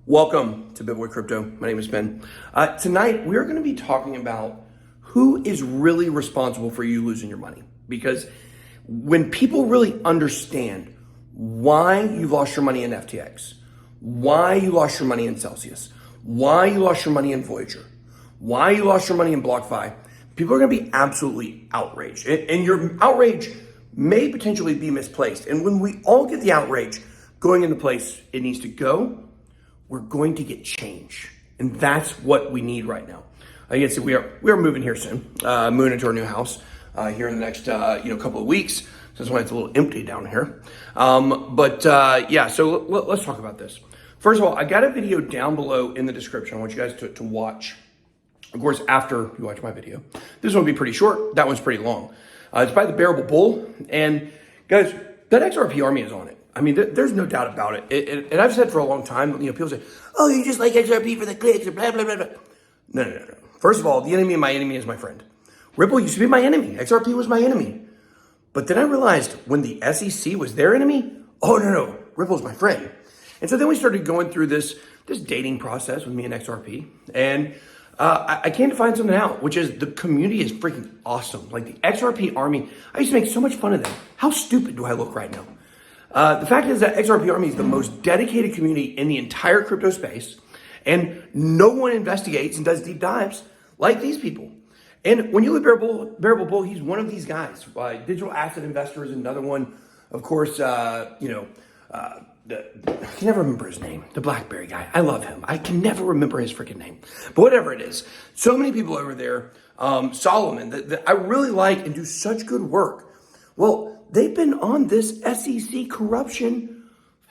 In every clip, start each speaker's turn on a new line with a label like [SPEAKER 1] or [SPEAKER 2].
[SPEAKER 1] Welcome to BitBoy Crypto. My name is Ben. Tonight, we're going to be talking about who is really responsible for you losing your money. Because when people really understand why you lost your money in FTX, why you lost your money in Celsius, why you lost your money in Voyager, why you lost your money in BlockFi, people are going to be absolutely outraged. And your outrage may potentially be misplaced. And when we all get the outrage going in the place it needs to go, we're going to get change. And that's what we need right now. You can see we are moving here soon, moving into our new house here in the next couple of weeks. So that's why it's a little empty down here. So let's talk about this. First of all, I got a video down below in the description. I want you guys to watch. Of course, after you watch my video. This one will be pretty short. That one's pretty long. It's by the Bearable Bull. And guys, that XRP Army is on it. I mean, there's no doubt about it. And I've said for a long time, people say, oh, you just like XRP for the clicks and blah, blah, blah, blah. No. First of all, the enemy of my enemy is my friend. Ripple used to be my enemy. XRP was my enemy. But then I realized when the SEC was their enemy, oh, no, Ripple's my friend. And so then we started going through this dating process with me and XRP. And I came to find something out, which is the community is freaking awesome. Like the XRP Army, I used to make so much fun of them. How stupid do I look right now? The fact is that XRP Army is the most dedicated community in the entire crypto space, and no one investigates and does deep dives like these people. And when you look at Bearable Bull, he's one of these guys. Digital Asset Investor is another one. Of course, I can never remember his name. The BlackBerry guy. I love him. I can never remember his freaking name. But whatever it is, so many people over there, Solomon, that I really like and do such good work. Well, they've been on this SEC corruption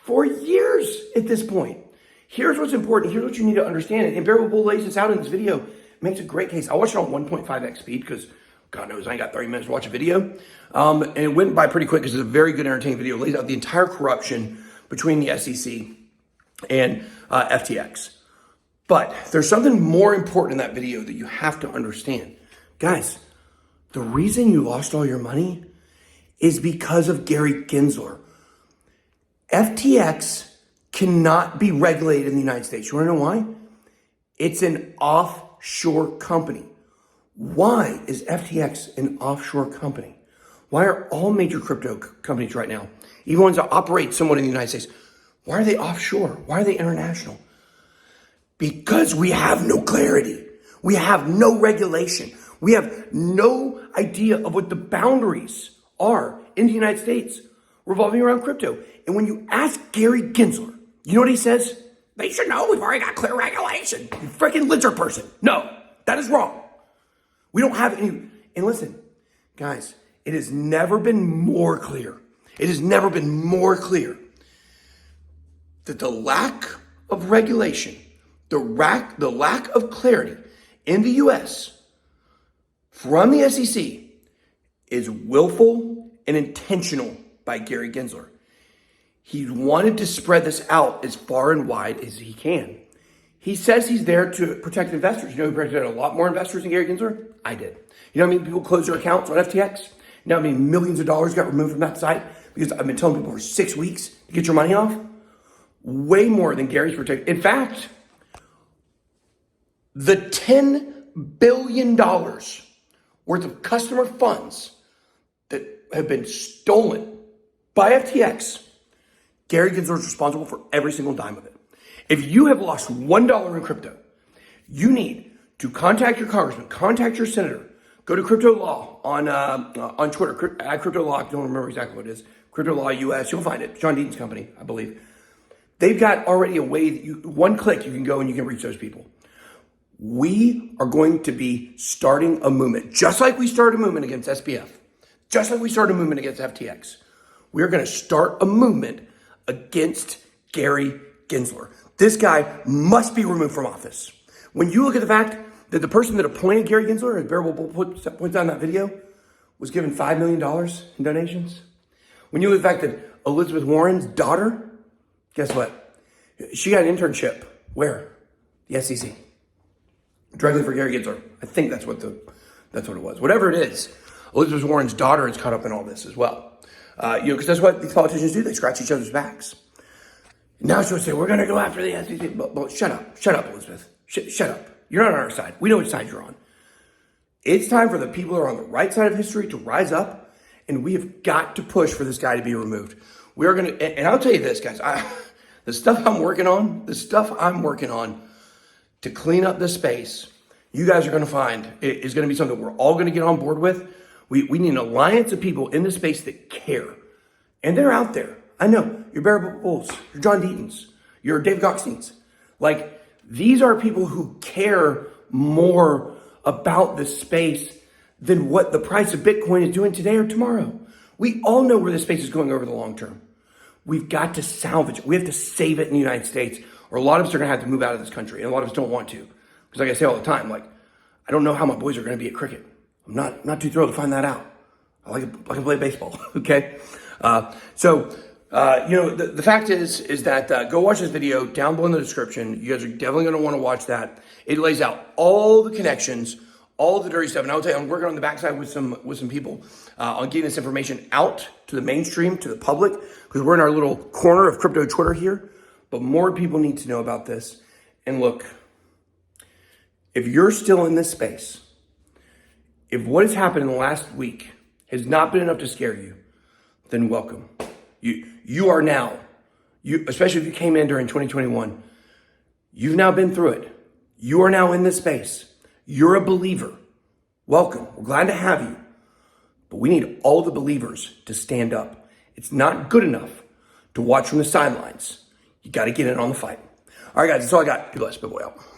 [SPEAKER 1] for years at this point. Here's what's important. Here's what you need to understand. And Bearable Bull lays this out in this video. Makes a great case. I watched it on 1.5x speed because God knows I ain't got 30 minutes to watch a video. And it went by pretty quick because it's a very good, entertaining video. It lays out the entire corruption between the SEC and FTX. But there's something more important in that video that you have to understand. Guys, the reason you lost all your money is because of Gary Gensler. FTX cannot be regulated in the United States. You want to know why? It's an offshore company. Why is FTX an offshore company? Why are all major crypto companies right now, even ones that operate somewhat in the United States, why are they offshore? Why are they international? Because we have no clarity. We have no regulation. We have no idea of what the boundaries are in the United States revolving around crypto. And when you ask Gary Gensler, you know what he says? They should know we've already got clear regulation. You freaking lizard person. No, that is wrong. We don't have any. And listen, guys, it has never been more clear. It has never been more clear that the lack of regulation, the lack of clarity in the U.S. from the SEC is willful and intentional by Gary Gensler. He wanted to spread this out as far and wide as he can. He says he's there to protect investors. You know who protected a lot more investors than Gary Gensler? I did. You know how many people closed their accounts on FTX? You know how many millions of dollars got removed from that site? Because I've been telling people for 6 weeks to get your money off. Way more than Gary's protected. In fact, the $10 billion worth of customer funds that have been stolen by FTX, Gary Gensler is responsible for every single dime of it. If you have lost $1 in crypto, you need to contact your congressman, contact your senator, go to Crypto Law on Twitter, at Crypto Law, I don't remember exactly what it is, Crypto Law US, you'll find it, John Deaton's company, I believe. They've got already a way that one click, you can go and you can reach those people. We are going to be starting a movement, just like we started a movement against SBF, just like we started a movement against FTX. We're going to start a movement against Gary Gensler. This guy must be removed from office. When you look at the fact that the person that appointed Gary Gensler, as Bearable Bull points out in that video, was given $5 million in donations. When you look at the fact that Elizabeth Warren's daughter, guess what? She got an internship. Where? The SEC. Directly for Gary Gensler. I think that's what it was. Whatever it is, Elizabeth Warren's daughter is caught up in all this as well. Because that's what these politicians do. They scratch each other's backs. Now she'll say, we're going to go after the SEC. But shut up, Elizabeth. Shut up. You're not on our side. We know which side you're on. It's time for the people who are on the right side of history to rise up, and we have got to push for this guy to be removed. We are going to, and I'll tell you this, guys, the stuff I'm working on to clean up this space, you guys are going to find is going to be something we're all going to get on board with. We need an alliance of people in this space that care, and they're out there. I know, you're Barry Bulls, you're John Deaton's, you're Dave Goxtein's. Like, these are people who care more about this space than what the price of Bitcoin is doing today or tomorrow. We all know where this space is going over the long term. We've got to salvage it. We have to save it in the United States, or a lot of us are going to have to move out of this country, and a lot of us don't want to. Because like I say all the time, like, I don't know how my boys are going to be at cricket. I'm not too thrilled to find that out. I can play baseball, okay? The fact is that go watch this video down below in the description. You guys are definitely going to want to watch that. It lays out all the connections, all the dirty stuff. And I will tell you, I'm working on the backside with some people on getting this information out to the mainstream, to the public, because we're in our little corner of crypto Twitter here. But more people need to know about this. And look, if you're still in this space, if what has happened in the last week has not been enough to scare you, then welcome. You are now, especially if you came in during 2021, you've now been through it. You are now in this space. You're a believer. Welcome. We're glad to have you. But we need all the believers to stand up. It's not good enough to watch from the sidelines. You got to get in on the fight. All right, guys, that's all I got. Be blessed. Bye-bye.